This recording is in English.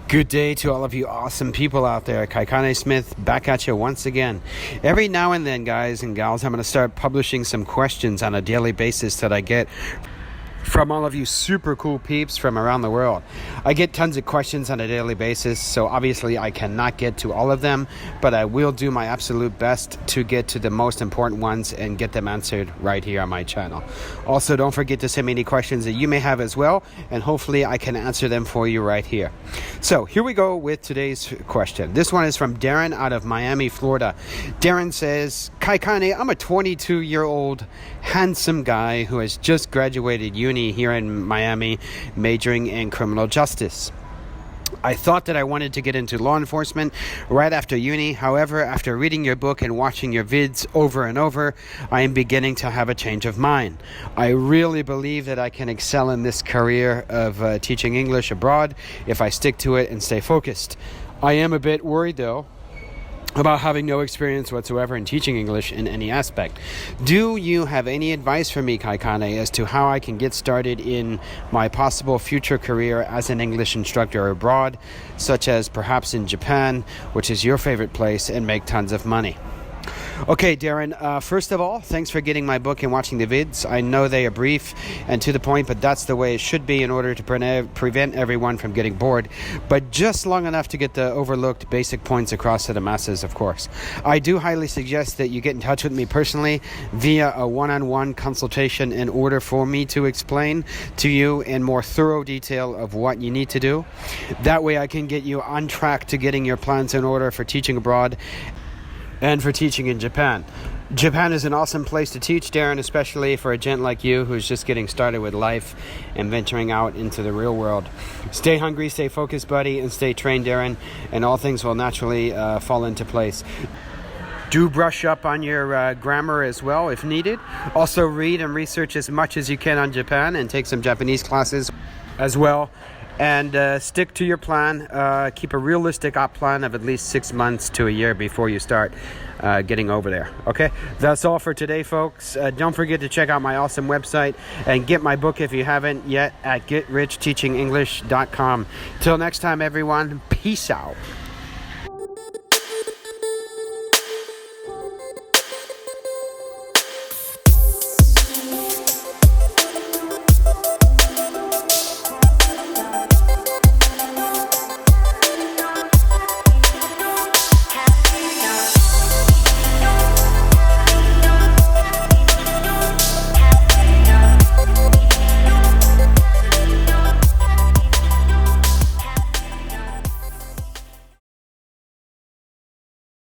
Good day to all of you awesome people out there. Kaikane Smith back at you once again. Every now and then, guys and gals, I'm going to start publishing some questions on a daily basis that I get from all of you super cool peeps from around the world. I get tons of questions on a daily basis, so obviously I cannot get to all of them, but I will do my absolute best to get to the most important ones and get them answered right here on my channel. Also, don't forget to send me any questions that you may have as well, and hopefully I can answer them for you right here. So here we go with today's question. This one is from Darren out of Miami, Florida. Darren says, Kaikane, I'm a 22-year-old handsome guy who has just graduated uni here in Miami, majoring in criminal justice. I thought that I wanted to get into law enforcement right after uni. However, after reading your book and watching your vids over and over, I am beginning to have a change of mind. I really believe that I can excel in this career of teaching English abroad if I stick to it and stay focused. I am a bit worried though about having no experience whatsoever in teaching English in any aspect. Do you have any advice for me, Kaikane, as to how I can get started in my possible future career as an English instructor abroad, such as perhaps in Japan, which is your favorite place, and make tons of money? Okay, Darren, first of all, thanks for getting my book and watching the vids. I know they are brief and to the point, but that's the way it should be in order to prevent everyone from getting bored, but just long enough to get the overlooked basic points across to the masses, of course. I do highly suggest that you get in touch with me personally via a one-on-one consultation in order for me to explain to you in more thorough detail of what you need to do. That way I can get you on track to getting your plans in order for teaching abroad and for teaching in Japan. Japan is an awesome place to teach, Darren, especially for a gent like you who's just getting started with life and venturing out into the real world. Stay hungry, stay focused, buddy, and stay trained, Darren, and all things will naturally fall into place. Do brush up on your grammar as well if needed. Also read and research as much as you can on Japan and take some Japanese classes as well. And stick to your plan. Keep a realistic op plan of at least 6 months to a year before you start getting over there. Okay, that's all for today, folks. Don't forget to check out my awesome website and get my book if you haven't yet at GetRichTeachingEnglish.com. Till next time, everyone, peace out.